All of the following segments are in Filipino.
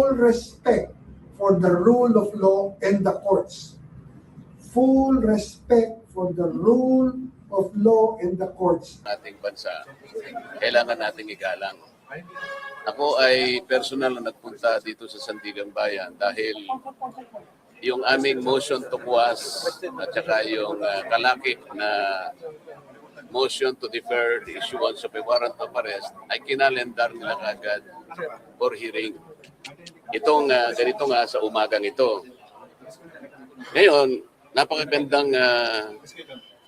full respect for the rule of law and the courts. Full respect for the rule of law and the courts. Ating bansa, kailangan nating igalang. Ako ay personal na nagpunta dito sa Sandigan Bayan dahil yung aming motion to quash at saka yung kalakip na motion to defer the issuance of a warrant of arrest ay kinalendar nila agad for hearing. Itong ganito nga sa umagang ito. Ngayon, napakagandang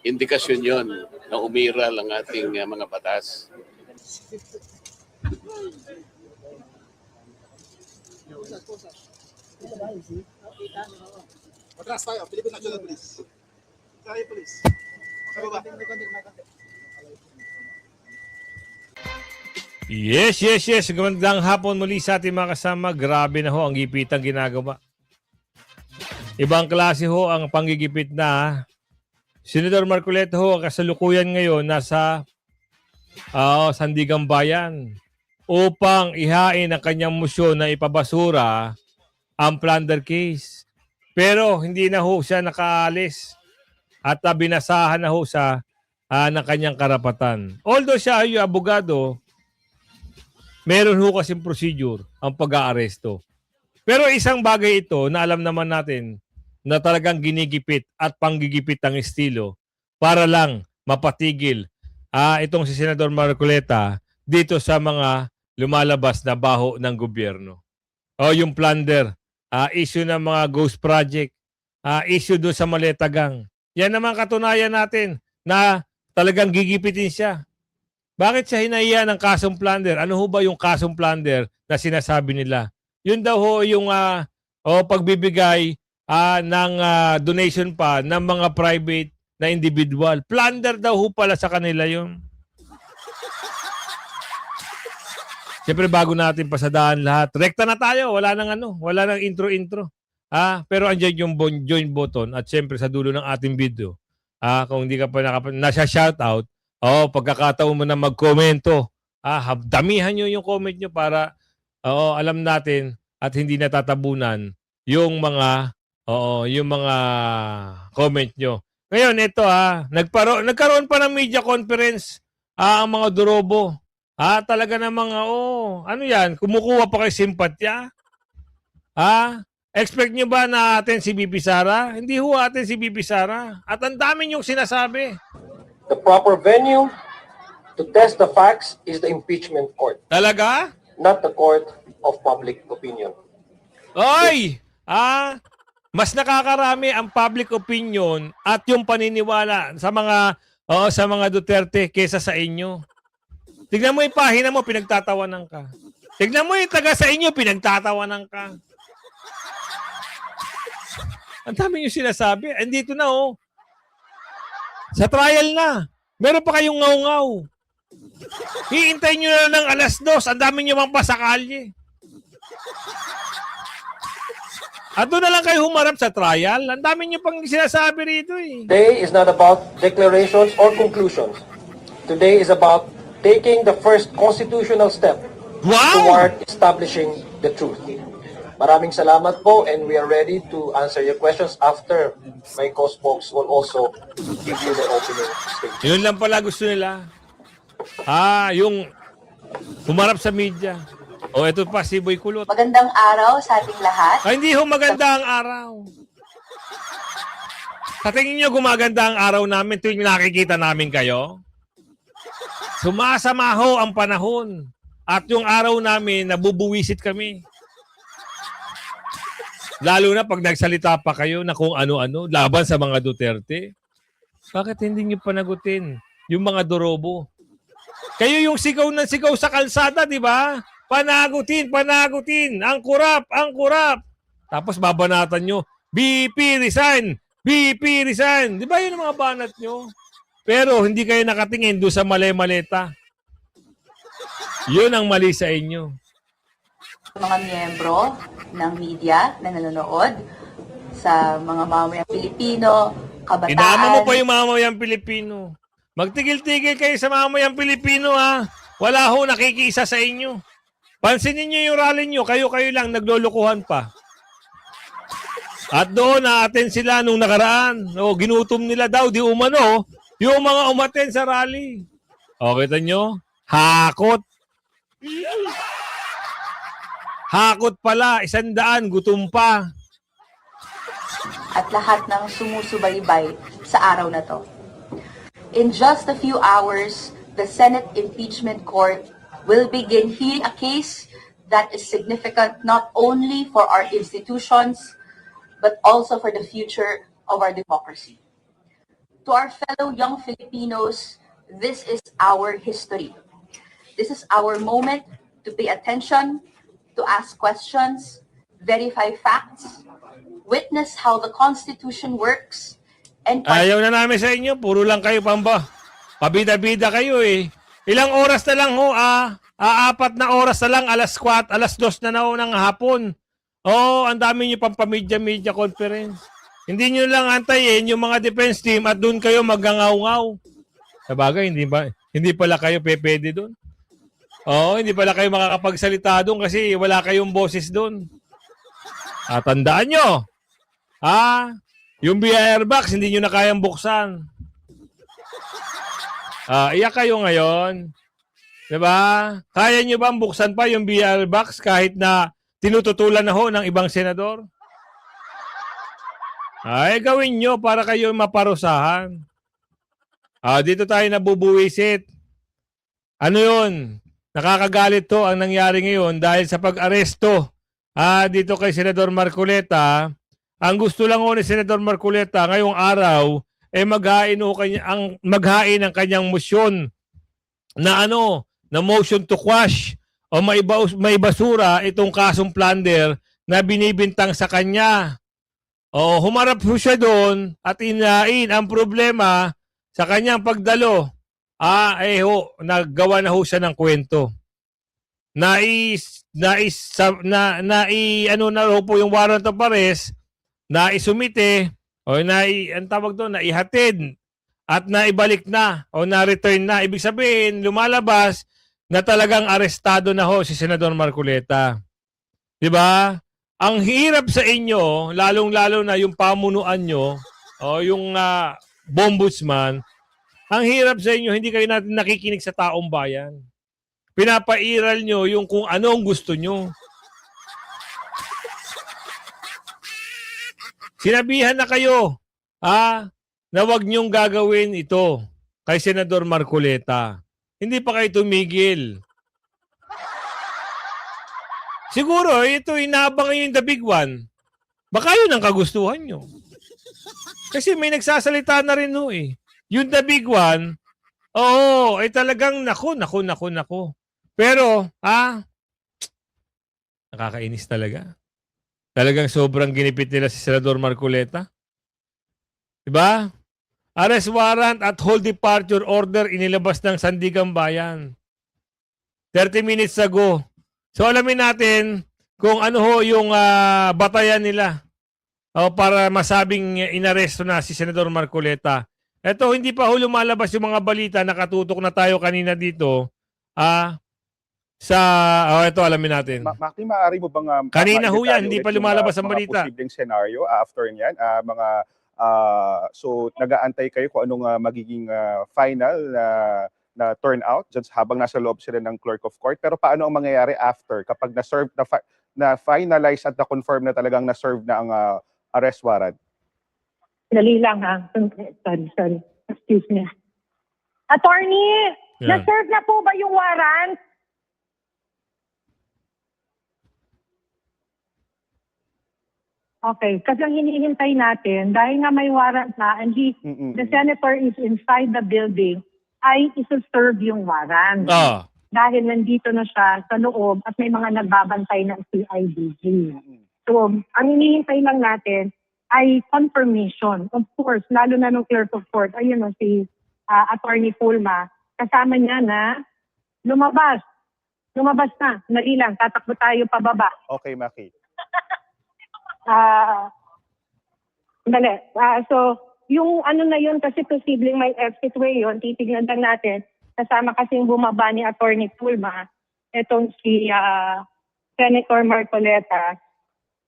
indikasyon yon na umiral ang ating mga batas. Atras tayo, Philippine National Police. Tayo, police. Kababa. Yes. Magandang hapon muli sa ating mga kasama. Grabe na ho ang gipitang ginagawa. Ibang klase ho ang panggigipit na. Senador Marcoleta ho, ang kasalukuyan ngayon nasa Sandigan Bayan upang ihain ang kanyang motion na ipabasura ang plunder case. Pero hindi na ho siya nakaalis at binasahan na ho siya ng kanyang karapatan. Although siya ay abogado, meron ho kasing procedure ang pag-aaresto. Pero isang bagay ito na alam naman natin na talagang ginigipit at panggigipit ang estilo para lang mapatigil itong si Senador Marcoleta dito sa mga lumalabas na baho ng gobyerno. O yung plunder, issue ng mga ghost project, issue doon sa Maletagang. Yan naman katunayan natin na talagang gigipitin siya. Bakit siya hinahiya ng kasong plunder? Ano ho ba yung kasong plunder na sinasabi nila? Yun daw ho yung pagbibigay ng donation pa ng mga private na individual. Plunder daw ho pala sa kanila yun. Siyempre bago natin pasadaan lahat, rekta na tayo, wala nang intro-intro. Pero andyan yung join button at siyempre sa dulo ng ating video. Kung hindi ka pa nasa shoutout, pagkakataon mo na magkomento. Damihan nyo yung comment nyo para alam natin at hindi natatabunan yung mga comment nyo. Ngayon ito nagkaroon pa ng media conference ang mga durobo. Talaga namang ano yan, kumukuha pa kay simpatya? Expect nyo ba na atin si BP Sara? Hindi ho atin si BP Sara. At ang dami nyong sinasabi. The proper venue to test the facts is the impeachment court. Talaga? Not the court of public opinion. Oy! Mas nakakarami ang public opinion at yung paniniwala sa mga Duterte kesa sa inyo. Tignan mo yung pahina mo, pinagtatawanan ka. Tignan mo yung taga sa inyo, pinagtatawanan ka. Ang dami yung sinasabi. Andito na sa trial na. Meron pa kayong ngaw-ngaw. Hiintayin nyo na ng 2:00. Ang dami nyo mang pasakalye. At doon na lang kayo humarap sa trial. Ang dami nyo pang sinasabi rito Today is not about declarations or conclusions. Today is about taking the first constitutional step toward establishing the truth. Maraming salamat po, and we are ready to answer your questions after my co-spokes will also give you the opening statement. Yun lang pala gusto nila. Yung humarap sa media. Ito pa si Boy Kulot. Magandang araw sa ating lahat. Hindi ho maganda ang araw. Sa tingin nyo gumaganda ang araw namin tuwing nakikita namin kayo? Sumasama ho ang panahon. At yung araw namin, nabubuwisit kami. Lalo na pag nagsalita pa kayo na kung ano-ano, laban sa mga Duterte. Bakit hindi nyo panagutin yung mga dorobo? Kayo yung sigaw ng sigaw sa kalsada, di ba? Panagutin. Ang kurap. Tapos babanatan nyo, BP resign. Di ba yun ang mga banat nyo? Pero hindi kayo nakatingin doon sa mali-maleta. Yun ang mali sa inyo. Mga miyembro ng media na nanonood, sa mga mamamayang Pilipino, kabataan. Inama mo pa yung mamamayang Pilipino. Magtigil-tigil kayo sa mamamayang Pilipino Wala ho nakikiisa sa inyo. Pansinin niyo yung rally niyo, kayo-kayo lang naglolokohan pa. At doon na-attend sila nung nakaraan. O, ginutom nila daw, di umano, yung mga umattend sa rally. O, kita nyo? Hakot. Hakot pala, 100, gutom pa. At lahat ng sumusubaybay sa araw na to. In just a few hours, the Senate Impeachment Court will begin hearing a case that is significant not only for our institutions, but also for the future of our democracy. To our fellow young Filipinos, this is our history. This is our moment to pay attention, to ask questions, verify facts, witness how the Constitution works, and Ayaw na namin sa inyo, puro lang kayo pamba. Pabida-bida kayo eh. Ilang oras na lang ho, 4 na oras na lang, alas 2 na ho ng hapon. Oh, ang dami nyo pang pamidya-media conference. Hindi nyo lang antayin yung mga defense team at doon kayo magangaw-ngaw. Sabagay, hindi pala kayo pwede doon. Oo, hindi pala kayo makakapagsalita doon kasi wala kayong boses doon. Tandaan nyo, yung BIR box, hindi nyo na kayang buksan. Iyak kayo ngayon. Diba? Kaya nyo bang buksan pa yung BIR box kahit na tinututulan na ho ng ibang senador? Ay, gawin nyo para kayo maparusahan. Dito tayo nabubuwisit. Ano yun? Nakakagalit to ang nangyari ngayon dahil sa pag-aresto dito kay Senador Marcoleta. Ang gusto lang ho ni Senador Marcoleta ngayong araw maghain ang kanyang motion na na motion to quash o may basura itong kasong plunder na binibintang sa kanya. O humarap po siya doon at inain ang problema sa kanyang pagdalo. Naggawa na ho siya ng kwento. Na raw po yung warrant of arrest na isumite o ang tawag doon, naihatid at naibalik na o na-return na. Ibig sabihin, lumalabas na talagang arestado na ho si Senador Marcoleta. Diba? Ang hirap sa inyo, lalong-lalo na yung pamunuan nyo o yung ombudsman, ang hirap sa inyo, hindi kayo natin nakikinig sa taong bayan. Pinapairal nyo yung kung ano ang gusto nyo. Sinabihan na kayo, na wag niyong gagawin ito kay Senador Marcoleta. Hindi pa kayo tumigil. Siguro, ito inaabang yung the big one. Baka yun ang kagustuhan nyo. Kasi may nagsasalita na rin Yung the big one, talagang naku. Pero, nakakainis talaga. Talagang sobrang ginipit nila si Senador Marcoleta. Diba? Arrest warrant at hold departure order inilabas ng Sandigan Bayan. 30 minutes ago. So alamin natin kung ano ho yung batayan nila para masabing inaresto na si Senador Marcoleta. Ito, hindi pa ho lumalabas yung mga balita. Nakatutok na tayo kanina dito. Ito alamin natin. Maki, maaari mo bang kanina ho yan, hindi pa lumalabas ang balita. Mga posibleng scenario after niyan, so nag-aantay kayo kung anong magiging final na turnout dyan habang nasa loob sila ng clerk of court. Pero paano ang mangyayari after kapag na-serve na finalize at na-confirm na talagang na-serve na ang arrest warrant? Dali lang sorry. Excuse me. Attorney, na-serve na po ba yung warrant? Okay, kasi ang hinihintay natin, dahil nga may warrant na, and the senator is inside the building, ay isa-serve yung warrant. Dahil nandito na siya sa loob at may mga nagbabantay ng CIDG. So, ang hinihintay lang natin ay confirmation. Of course, lalo na ng clerk of court, ayun si Attorney Fulma, kasama niya na lumabas. Lumabas na. Nali lang, tatakbo tayo pababa. Okay, Maki. So, yung ano na yun, kasi posibleng may exit way yun, titignan lang natin. Kasama kasi yung bumaba ni Attorney Fulma. itong si Senator Marcoleta.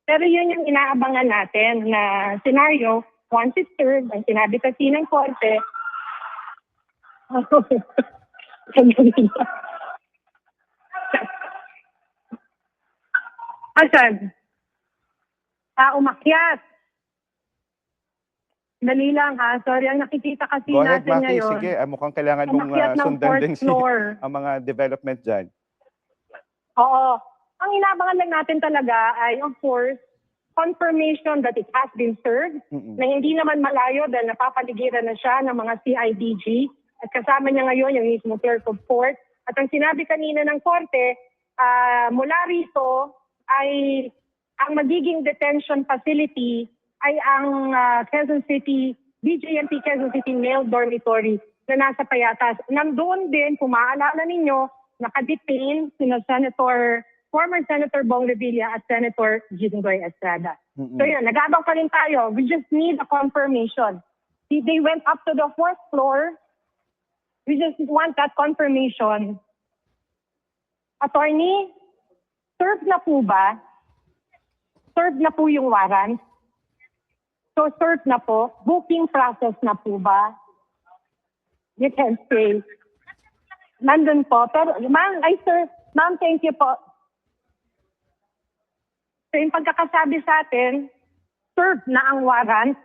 Pero yun yung inaabangan natin na senaryo, once it's served, ang sinabi kasi ng korte, asan? Umakyat. Dali lang ha. Sorry, ang nakikita kasi Go ahead, natin Maki. ngayon. Sige, mukhang kailangan mong umakyat ng sundan fourth din floor. ang mga development dyan. Oo. Ang inaabangan lang natin talaga ay, of course, confirmation that it has been served, na hindi naman malayo dahil napapaligiran na siya ng mga CIDG. At kasama niya ngayon yung mismo clerk of court. At ang sinabi kanina ng korte, mula rito ay ang magiging detention facility ay ang Quezon City, BJMP Quezon City Male Dormitory na nasa Payatas. Nandoon din, kung maaalala ninyo, nakadetain sina former Senator Bong Revilla at Senator Jinggoy Estrada. So yun, nag-aabang pa rin tayo. We just need a confirmation. They went up to the fourth floor. We just want that confirmation. Attorney, served na po ba? Served na po yung warrant? So served na po? Booking process na po ba? You can say. Nandun po. Pero, ma'am, thank you po. So yung pagkakasabi sa atin, served na ang warrant.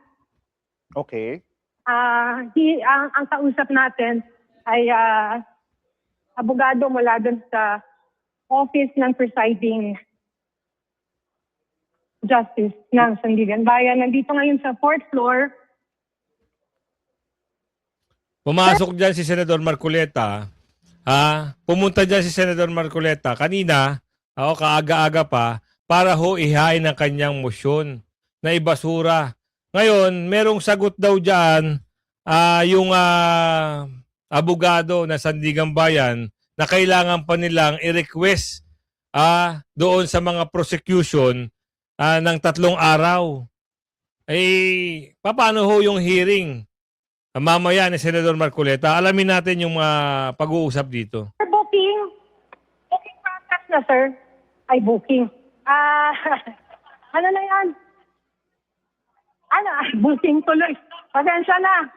Okay. Ang kausap natin ay abogado mula dun sa office ng presiding justice ng Sandigan Bayan. Nandito ngayon sa fourth floor. Pumasok dyan si Senador Marcoleta. Pumunta dyan si Senador Marcoleta kanina, kaaga-aga pa, para ho ihain ang kanyang motion na ibasura. Ngayon, merong sagot daw dyan yung abogado na Sandigan Bayan na kailangan pa nilang i-request doon sa mga prosecution ng 3 araw. Paano ho yung hearing mamaya ni Senador Marcoleta? Alamin natin yung pag-uusap dito. Booking process na, sir. Ay, booking. Ano na yan? Booking tuloy. Pasensya na.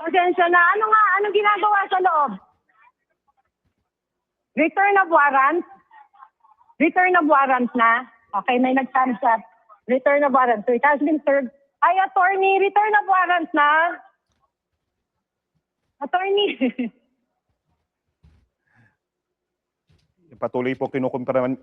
Anong ginagawa sa loob? Return of warrant? Return of warrant na? Okay, may nag-thumbs up. Return of warrant. So it has been served. Ay, attorney, return of warrant na. Attorney. Patuloy po kinukumpirma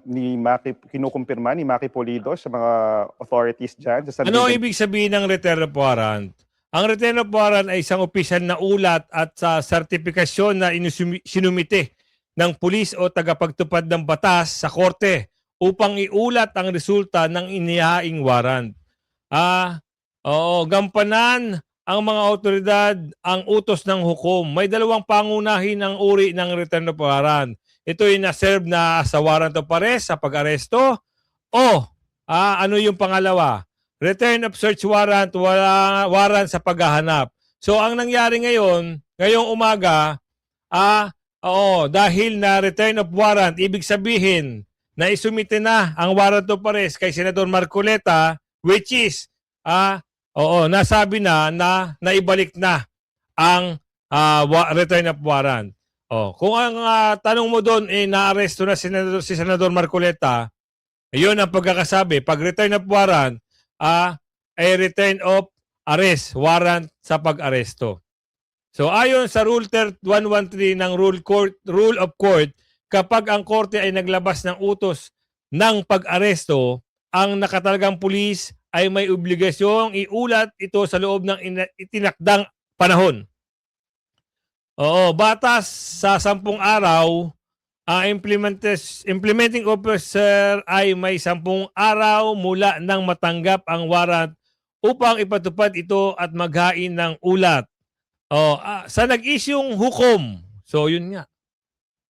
ni Maki Pulido sa mga authorities dyan. Ano ibig sabihin ng return of warrant? Ang return of warrant ay isang opisyal na ulat at sa sertifikasyon na sinumite ng pulis o tagapagtupad ng batas sa korte upang iulat ang resulta ng inihaing warrant. Gampanan ang mga otoridad ang utos ng hukom. May 2 pangunahin ng uri ng return of warrant. Ito ay na-serve na sa warrant of arrest, sa pag-aresto, o ano yung pangalawa? Return of search warrant, warrant sa paghahanap. So ang nangyari ngayong umaga, dahil na return of warrant, ibig sabihin na isumite na ang warrant of arrest kay Senador Marcoleta, which is, nasabi na naibalik na ang return of warrant. Kung ang tanong mo doon naaresto na si Senador Marcoleta, yun ang pagkakasabi. Pag return of warrant, ay return of arrest, warrant sa pag-aresto. So ayon sa Rule 113 ng Rule of Court, kapag ang korte ay naglabas ng utos ng pag-aresto, ang nakatalagang pulis ay may obligasyong iulat ito sa loob ng itinakdang panahon. Batas sa 10 araw, implementing officer ay may 10 araw mula nang matanggap ang warrant upang ipatupad ito at maghain ng ulat. Sa nag-isyong hukom, so yun nga.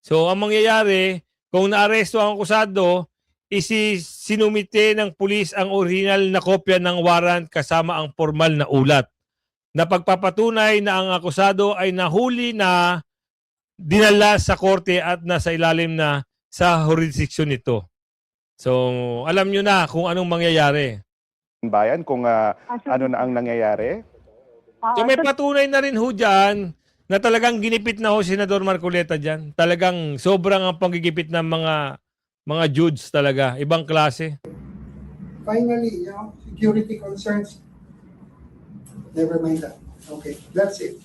So ang mangyayari, kung naaresto ang akusado, sinumite ng pulis ang original na kopya ng warrant kasama ang formal na ulat na pagpapatunay na ang akusado ay nahuli na, dinala sa korte at nasa ilalim na sa jurisdiction nito. So, alam nyo na kung anong mangyayari. Bayan kung ano na ang nangyayari. So may patunay na rin ho dyan na talagang ginipit na ho Senador Marcoleta dyan. Talagang sobrang ang panggigipit ng mga judge talaga. Ibang klase. Finally, security concerns, never mind that. Okay, that's it.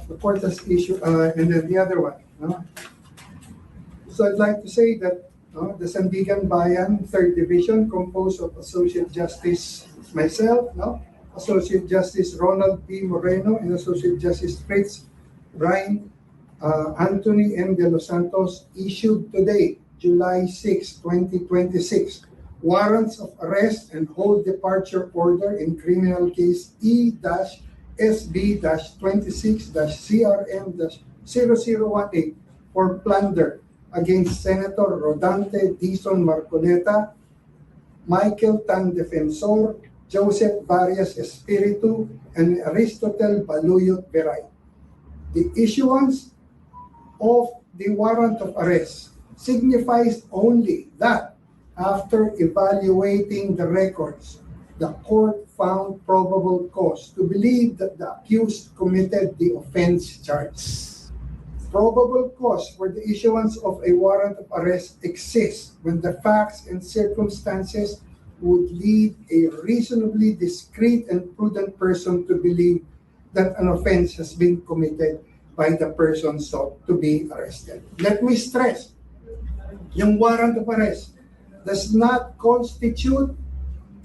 The court has issued, and then the other one. So I'd like to say that the Sandigan Bayan, 3rd Division, composed of Associate Justice myself, Associate Justice Ronald P. Moreno, and Associate Justice Fritz Brian Anthony M. De Los Santos, issued today, July 6, 2026, warrants of arrest and hold departure order in criminal case E-SB-26-CRM-0018 for plunder against Senator Rodante Dizon Marcoleta, Michael Tan Defensor, Joseph Varias Espiritu, and Aristotel Baluyot Beray. The issuance of the warrant of arrest signifies only that after evaluating the records, the court found probable cause to believe that the accused committed the offense charged. Probable cause for the issuance of a warrant of arrest exists when the facts and circumstances would lead a reasonably discreet and prudent person to believe that an offense has been committed by the person sought to be arrested. Let me stress, yung warrant of arrest does not constitute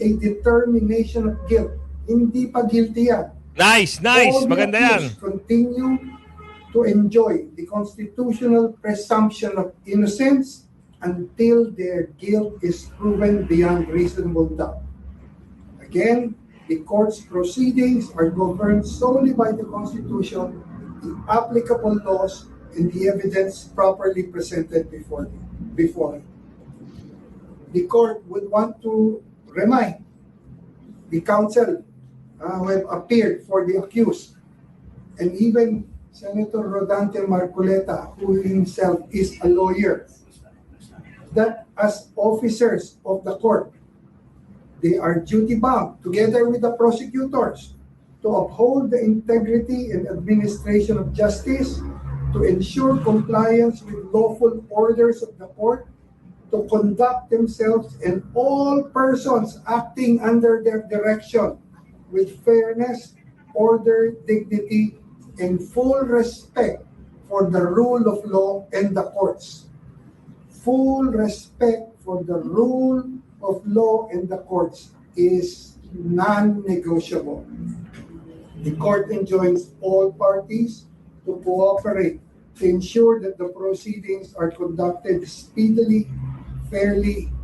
a determination of guilt. Hindi pa guilty yan. Nice. All the Maganda yan. accused continue to enjoy the constitutional presumption of innocence until their guilt is proven beyond reasonable doubt. Again, the court's proceedings are governed solely by the Constitution, the applicable laws, and the evidence properly presented before it. The court would want to remind the counsel who have appeared for the accused, and even Senator Rodante Marcoleta, who himself is a lawyer, that as officers of the court, they are duty-bound, together with the prosecutors, to uphold the integrity and administration of justice, to ensure compliance with lawful orders of the court, to conduct themselves and all persons acting under their direction with fairness, order, dignity, and full respect for the rule of law and the courts. Full respect for the rule of law and the courts is non-negotiable. The court enjoins all parties to cooperate to ensure that the proceedings are conducted speedily, fairly,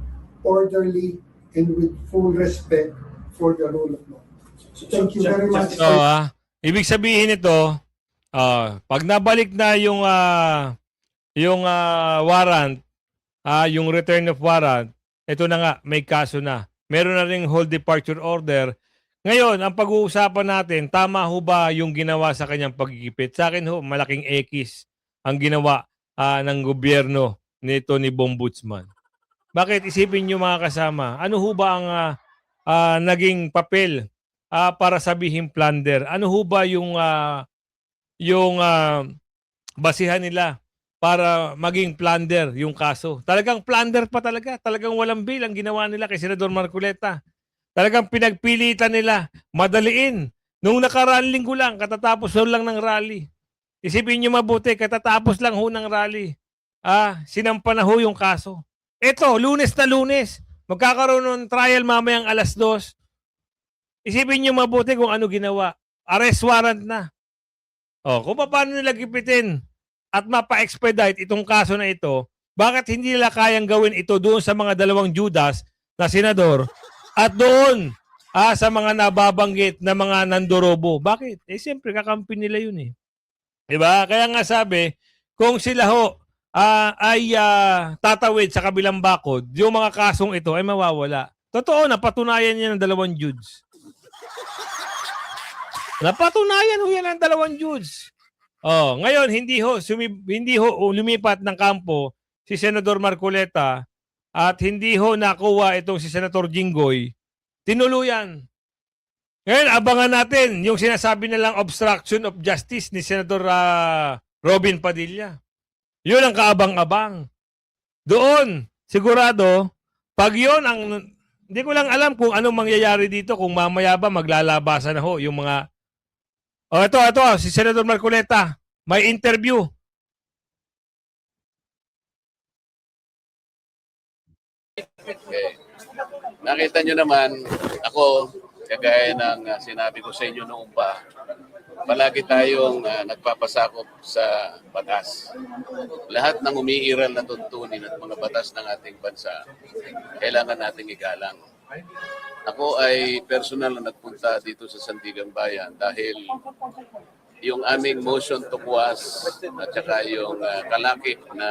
orderly, and with full respect for the rule of law. Thank you very much. So, ibig sabihin nito, pag nabalik na yung warrant, yung return of warrant, ito na nga, may kaso na. Meron na ring hold departure order. Ngayon, ang pag-uusapan natin, tama ho ba yung ginawa sa kanyang pagigipit? Sa akin ho, malaking X ang ginawa ng gobyerno nito ni Bombudsman. Bakit? Isipin nyo mga kasama, ano ho ba ang naging papel para sabihin plunder? Ano ho ba yung basihan nila para maging plunder yung kaso? Talagang plunder pa talaga. Talagang walang bail ang ginawa nila kay Senador Marcoleta. Talagang pinagpilitan nila madaliin. Nung nakaraan linggo lang, katatapos lang ng rally. Isipin nyo mabuti, katatapos lang ho ng rally. Sinampa na ho yung kaso. Ito, Lunes na Lunes. Magkakaroon ng trial mamayang 2:00. Isipin nyo mabuti kung ano ginawa. Arrest warrant na. Kung paano nila gipitin at mapa-expedite itong kaso na ito, bakit hindi nila kayang gawin ito doon sa mga dalawang Judas na senador at doon sa mga nababanggit na mga nandorobo? Bakit? Siyempre, kakampi nila yun eh. Diba? Kaya nga sabi, kung sila ho ay tatawid sa kabilang bakod, yung mga kasong ito ay mawawala. Totoo, napatunayan niya ng dalawang Judes. Napatunayan ho yan ng dalawang Judes. Ngayon, hindi ho lumipat ng kampo si Senador Marcoleta at hindi ho nakuha itong si Senator Jinggoy, tinuluyan. Ngayon, abangan natin yung sinasabi nilang obstruction of justice ni Senator Robin Padilla. Yun ang kaabang-abang. Doon, sigurado, pag yun ang... Hindi ko lang alam kung anong mangyayari dito, kung mamaya ba maglalabasan na ho yung mga... ito, si Senator Marcoleta, may interview. Okay. Nakita nyo naman, ako, kagaya ng sinabi ko sa inyo noong pa, palagi tayong nagpapasakop sa batas. Lahat ng umiiral na tuntunin at mga batas ng ating bansa, kailangan nating igalang. Ako ay personal na nagpunta dito sa Sandigan Bayan dahil yung aming motion to quash at saka yung kalakip na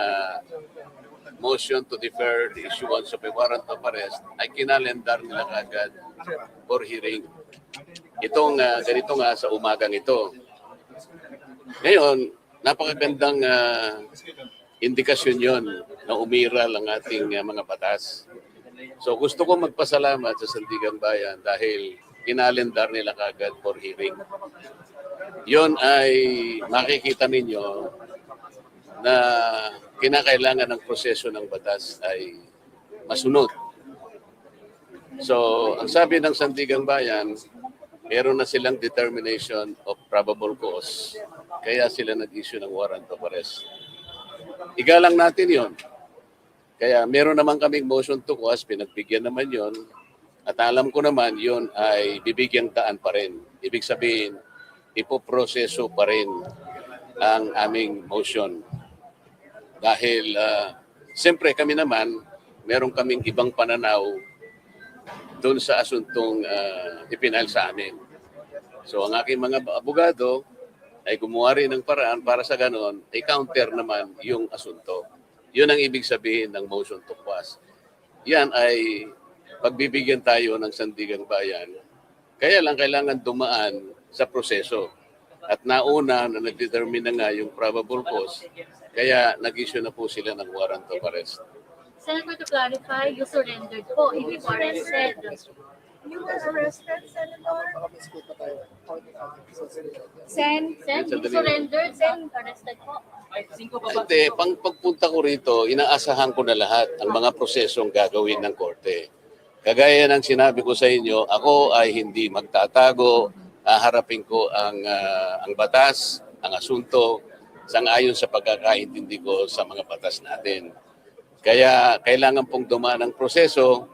motion to defer the issuance of a warrant of arrest ay kinalendar nila agad for hearing. Itong ganito nga sa umagang ito. Ngayon, napakagandang indikasyon yon na umiral ang ating mga batas. So gusto ko magpasalamat sa Sandigan Bayan dahil kinalendar nila kagad for hearing. Yon ay makikita ninyo na kinakailangan ng proseso ng batas ay masunod. So, ang sabi ng Sandigan Bayan, meron na silang determination of probable cause. Kaya sila nag-issue ng warrant of arrest. Igalang natin yon. Kaya meron naman kaming motion to quash, pinagbigyan naman yon. At alam ko naman yon ay bibigyang daan pa rin. Ibig sabihin, ipoproseso pa rin ang aming motion. Dahil, siyempre kami naman, meron kaming ibang pananaw doon sa asuntong ipinal sa amin. So ang aking mga abogado ay gumawa rin ng paraan para sa ganon, ay counter naman yung asunto. Yun ang ibig sabihin ng motion to quash. Yan ay pagbibigyan tayo ng Sandigan Bayan. Kaya lang kailangan dumaan sa proseso. At nauna na nag-determine na nga yung probable cause, kaya nag-issue na po sila ng warrant of arrest. Senator, to clarify, you surrendered po, hindi po arrested. You were arrested, Senator? Sen, you surrendered, Sen, arrested po. Hindi, pagpunta ko rito, inaasahan ko na lahat ang mga prosesong gagawin ng korte. Kagaya ng sinabi ko sa inyo, ako ay hindi magtatago, haharapin ko ang batas, ang asunto, sang-ayon sa pagkakaintindi ko sa mga batas natin. Kaya kailangan pong dumaan ang proseso.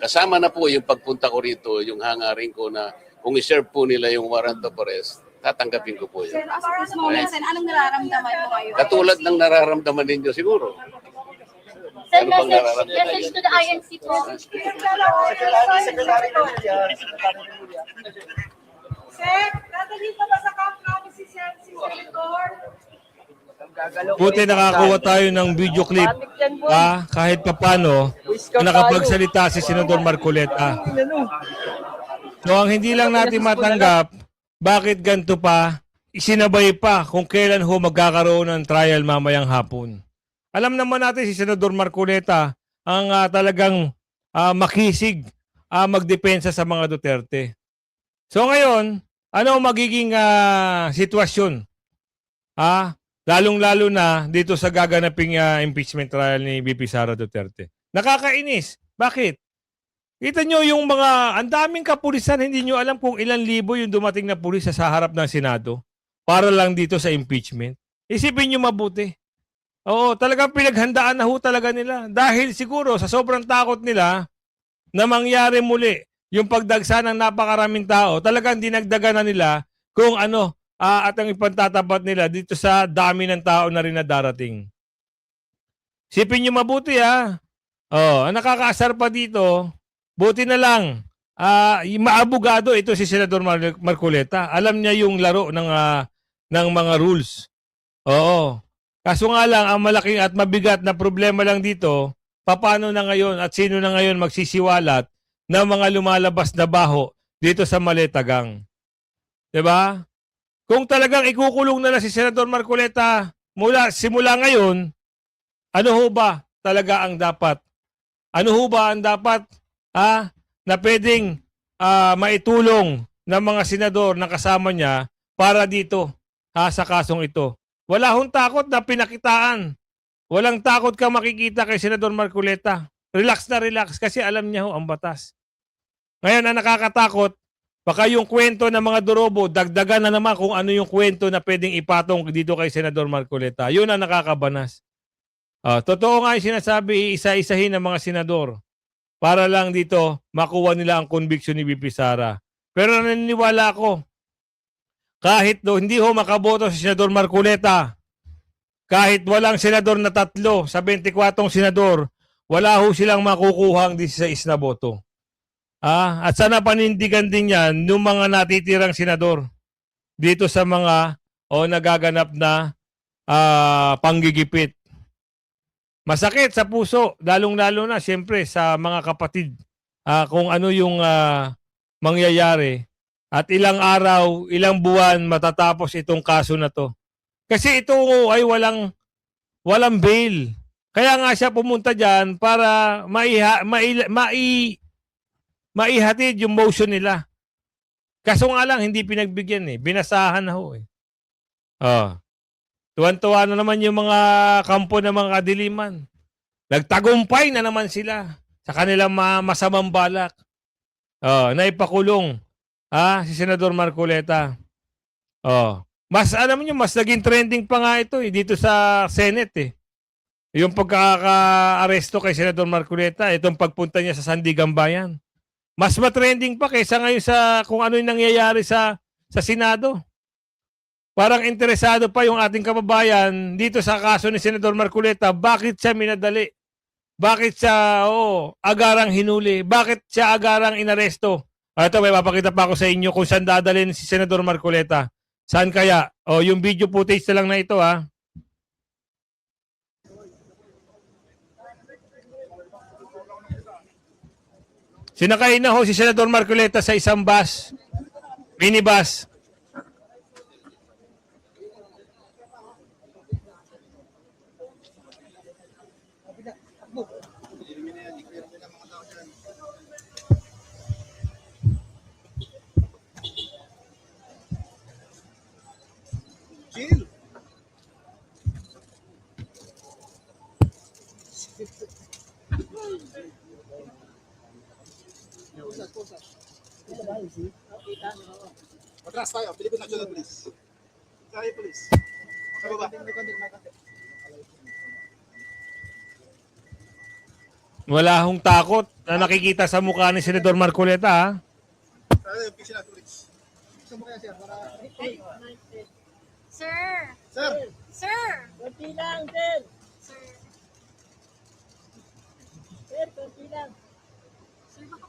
Kasama na po yung pagpunta ko rito, yung hangarin ko na kung i-serve po nila yung warrant of arrest, tatanggapin ko po yun. Sir, as of this moment, Sen, anong nararamdaman mo ngayon? Katulad ng nararamdaman ninyo siguro. Sen, Ano bang nararamdaman message to the INC po. Sir, dadalhin pa ba sa camp namin si Senator? Buti nakakuha tayo ng video clip kahit papano na nakapagsalita si Senador Marcoleta. So ang hindi lang natin matanggap, bakit ganito pa, isinabay pa kung kailan ho magkakaroon ng trial mamayang hapon. Alam naman natin si Senador Marcoleta ang talagang makisig magdepensa sa mga Duterte. So ngayon, ano ang magiging sitwasyon? Lalong-lalo na dito sa gaganaping impeachment trial ni VP Sara Duterte. Nakakainis. Bakit? Kita nyo yung mga, ang daming kapulisan, hindi nyo alam kung ilan libo yung dumating na pulis sa harap ng Senado para lang dito sa impeachment. Isipin nyo mabuti. Oo, talagang pinaghandaan na ho talaga nila. Dahil siguro sa sobrang takot nila na mangyari muli yung pagdagsa ng napakaraming tao, talagang dinagdagan na nila kung ano, at ang ipantatapat nila dito sa dami ng tao na rin na darating. Sipin nyo mabuti ang nakakaasar pa dito, buti na lang, maabogado ito si Senador Marcoleta. Alam niya yung laro ng mga rules. Oo. Kaso nga lang, ang malaking at mabigat na problema lang dito, paano na ngayon at sino na ngayon magsisiwalat ng mga lumalabas na baho dito sa Maletagang. Diba? Kung talagang ikukulong na lang si Senador Marcoleta simula ngayon, Ano ho ba talaga ang dapat? Ano ho ba ang dapat na pwedeng maitulong ng mga senador na kasama niya para dito sa kasong ito? Wala hong takot na pinakitaan. Walang takot ka makikita kay Senador Marcoleta. Relax na relax kasi alam niya ho ang batas. Ngayon, ang nakakatakot, baka yung kwento ng mga Dorobo, dagdagan na naman kung ano yung kwento na pwedeng ipatong dito kay Senador Marcoleta. Yun ang nakakabanas. Totoo nga yung sinasabi, isa-isahin ng mga senador para lang dito makuha nila ang conviction ni VP Sara. Pero naniniwala ako, kahit hindi ho makaboto si Senador Marcoleta, kahit walang senador na 3 sa 24 senador, wala ho silang makukuha ang 16 na boto. At sana panindigan din yan ng mga natitirang senador dito sa mga nagaganap na panggigipit. Masakit sa puso, lalong-lalo na siyempre sa mga kapatid kung ano yung mangyayari at ilang araw, ilang buwan matatapos itong kaso na to. Kasi ito ay walang bail. Kaya nga siya pumunta dyan para maihatid yung motion nila. Kaso nga lang, hindi pinagbigyan eh. Binasahan na ho eh. Tuwan-tuwa na naman yung mga kampo ng mga kadiliman. Nagtagumpay na naman sila sa kanilang masamang balak. Naipakulong si Senador Marcoleta. Mas alam niyo, mas naging trending pa nga ito dito sa Senate eh. Yung pagkaka-aresto kay Senador Marcoleta, itong pagpunta niya sa Sandigan Bayan. Mas matrending pa kaysa ngayon sa kung ano yung nangyayari sa Senado. Parang interesado pa yung ating kababayan dito sa kaso ni Senador Marcoleta. Bakit siya minadali? Bakit siya agarang hinuli? Bakit siya agarang inaresto? Ito, may papakita pa ako sa inyo kung saan dadalhin si Senador Marcoleta. Saan kaya? Yung video footage na lang na ito Sinakay na ho si Senador Marcoleta sa isang bus, minibus. Chill. Matras tayo, Philippine National Police. Tayo, police. Sa baba. Wala hong takot na nakikita sa mukha ni Senador Marcoleta Tayo, Philippine National Police. Sa mukha yan, sir. Sir! Sir! Sir! Kunti lang, sir. Sir! Sir, kunti lang. Sir, baka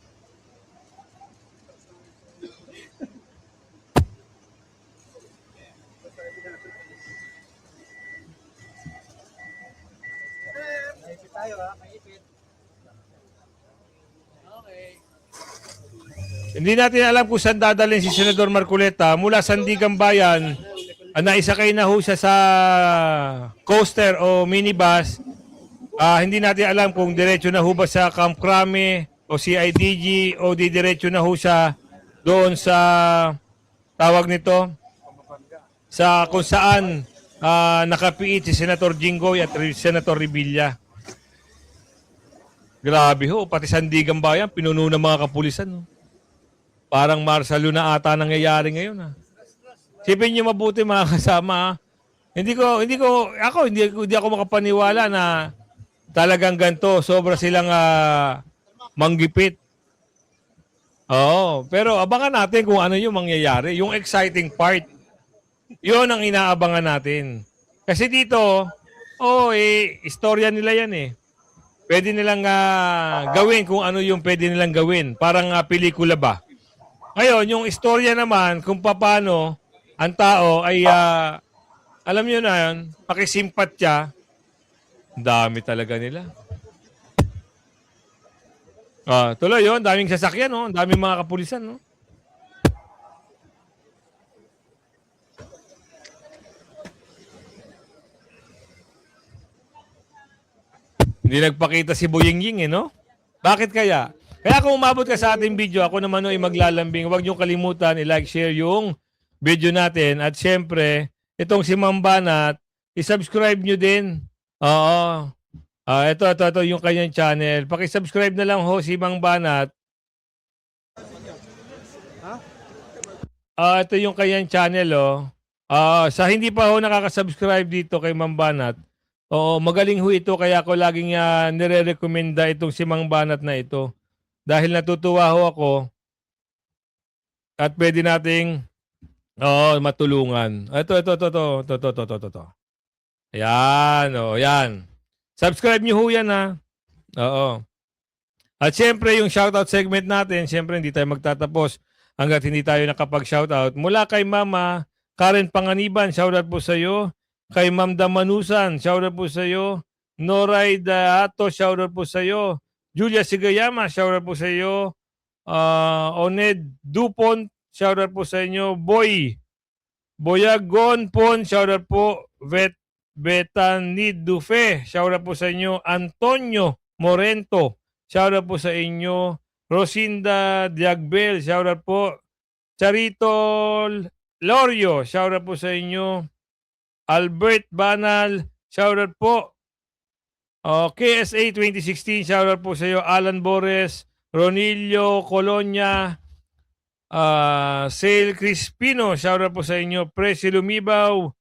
Maipit tayo maipit. Hindi natin alam kung saan dadalhin si Senador Marcoleta mula Sandigan Bayan. Naisakay na ho siya sa coaster o minibus. Hindi natin alam kung diretso na ho ba sa Camp Crame o CIDG o diretso na ho siya doon sa tawag nito sa kung saan nakapiit si Senator Jinggoy at Senator Revilla. Grabe ho, pati Sandigan Bayan pinuno ng mga kapulisan. No? Parang martial na ata nangyayari ngayon. Sipin niyo mabuti mga kasama. Hindi ako makapaniwala na talagang ganito. Sobra silang manggipit. Pero abangan natin kung ano yung mangyayari. Yung exciting part. Yun ang inaabangan natin. Kasi dito, istorya nila yan eh. Pwede nilang gawin kung ano yung pwede nilang gawin. Parang pelikula ba? Ngayon, yung istorya naman kung paano ang tao ay, alam nyo na yun, pakisimpatya, dami talaga nila. Tuloy yun, daming sasakyan, no? Daming mga kapulisan. No? Hindi nagpakita si Boyingying eh, no? Bakit kaya? Kaya kung umabot ka sa ating video, ako naman ay maglalambing. Huwag niyong kalimutan, i-like, share yung video natin. At syempre, itong si Ma'am Banat, i-subscribe nyo din. Oo. Ito, yung kanyang channel. Paki-subscribe na lang ho si Ma'am Banat. Ito yung kanyang channel, oh. Sa hindi pa ho nakaka-subscribe dito kay Ma'am Banat, oo, magaling ho ito kaya ako laging nire-recommenda itong si Mang Banat na ito. Dahil natutuwa ho ako at pwede nating matulungan. Ito. Ayan, yan. Subscribe nyo ho yan, ha. Oo. At syempre, yung shoutout segment natin, syempre hindi tayo magtatapos hanggat hindi tayo nakapag-shoutout. Mula kay Mama Karen Panganiban, shoutout po sa iyo. Kay Ma'am Damanusan, shoutout po sa iyo. Noray Dato, shoutout po sa iyo. Julia Sigayama, shoutout po sa iyo. Oned Dupont, shoutout po sa inyo. Boyagon Pon, shoutout po. Betanid Dufe, shoutout po sa inyo. Antonio Morento, shoutout po sa inyo. Rosinda Diagbel, shoutout po. Charito Lorio, shoutout po sa inyo. Albert Banal, shoutout po. KSA 2016, shoutout po sa iyo. Alan Bores, Ronilio Colonia, Sale Crispino, shoutout po sa inyo. Presi Lumibaw,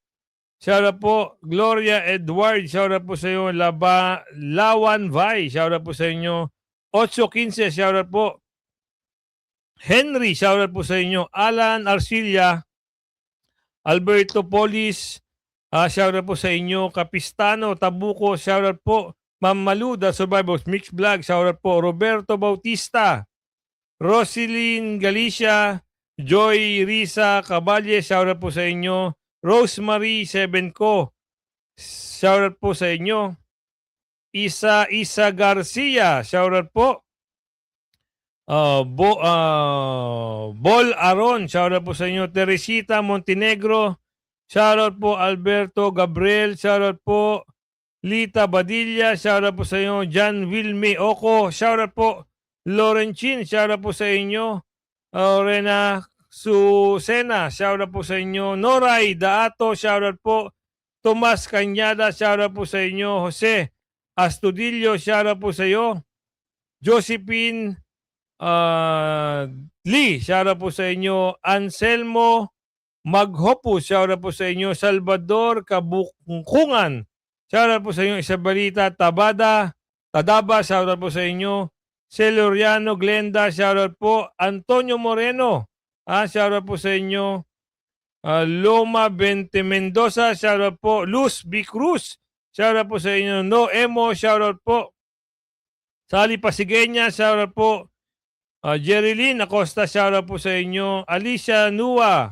shoutout po. Gloria Edward, shoutout po sa iyo. Lawan Vai, shoutout po sa inyo. 815, shoutout po. Henry, shoutout po sa inyo. Alan Arcilia, Alberto Polis, shoutout po sa inyo. Capistano Tabuco, shoutout po. Ma'am Malu, The Survivors Mix Vlog, shoutout po. Roberto Bautista, Roselyn Galicia, Joy Risa Caballe, shoutout po sa inyo. Rosemary Sebenco, shoutout po sa inyo. Isa Garcia, shoutout po. Bol Aron, shoutout po sa inyo. Teresita Montenegro, shoutout po. Alberto Gabriel, shoutout po. Lita Badilla, shoutout po sa inyo. John Wilme Oco, shoutout po. Laurenchin, shoutout po sa inyo. Rena Susena, shoutout po sa inyo. Noray Daato, shoutout po. Tomas Cañada, shoutout po sa inyo. Jose Astudillo, shoutout po sa iyo. Josephine Lee, shoutout po sa inyo. Anselmo Maghopus, shoutout po sa inyo. Salvador Kabungkungan, shoutout po sa inyo. Isabalita Tadaba, shoutout po sa inyo. Celoriano Glenda, shoutout po. Antonio Moreno, shoutout po sa inyo. Loma Bente Mendoza, shoutout po. Luz B. Cruz, shoutout po sa inyo. No Emo, shoutout po. Sally Pasigenya, shoutout po. Jerilyn Acosta, shoutout po sa inyo. Alicia Nuas,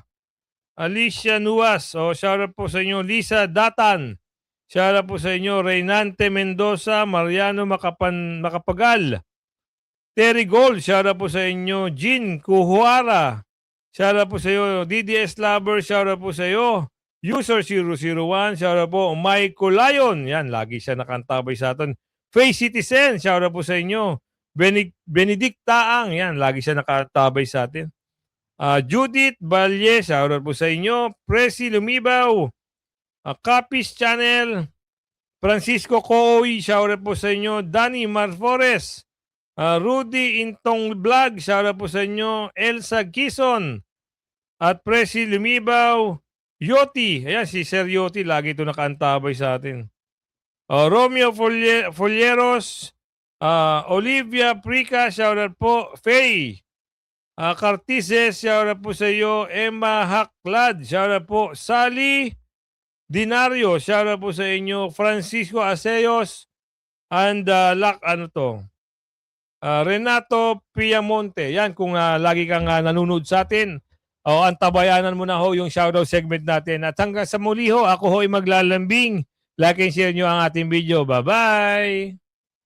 shoutout po sa inyo. Lisa Datan, shoutout po sa inyo. Reynante Mendoza, Mariano Makapagal, Terry Gold, shoutout po sa inyo. Jean Kuhuara, shoutout po sa iyo. DDS Lover, shoutout po sa iyo. User 001, shoutout po. Michael Lion, yan, lagi siya nakantabay sa atin. Face Citizen, shoutout po sa inyo. Benedict Taang, yan, lagi siya nakatabay sa atin. Judith Balye, shoutout po sa inyo. Presi Lumibaw, Capis Channel, Francisco Coy, shoutout po sa inyo. Danny Marfores, Rudy Intong Vlog, shoutout po sa inyo. Elsa Gison, at Presi Lumibaw, Yoti, ayan si Sir Yoti, lagi ito nakaantabay sa atin. Romeo Folleros, Olivia Prica, shoutout po. Faye Cartises, shoutout po sa iyo. Emma Haklad, shoutout po. Sally Dinario, shoutout po sa inyo. Francisco Aseos, and Renato Piamonte. Yan, kung lagi kang nanonood sa atin, antabayanan mo na ho yung shoutout segment natin. At hanggang sa muli ho, ako ho ay maglalambing. Like and share nyo ang ating video. Bye-bye!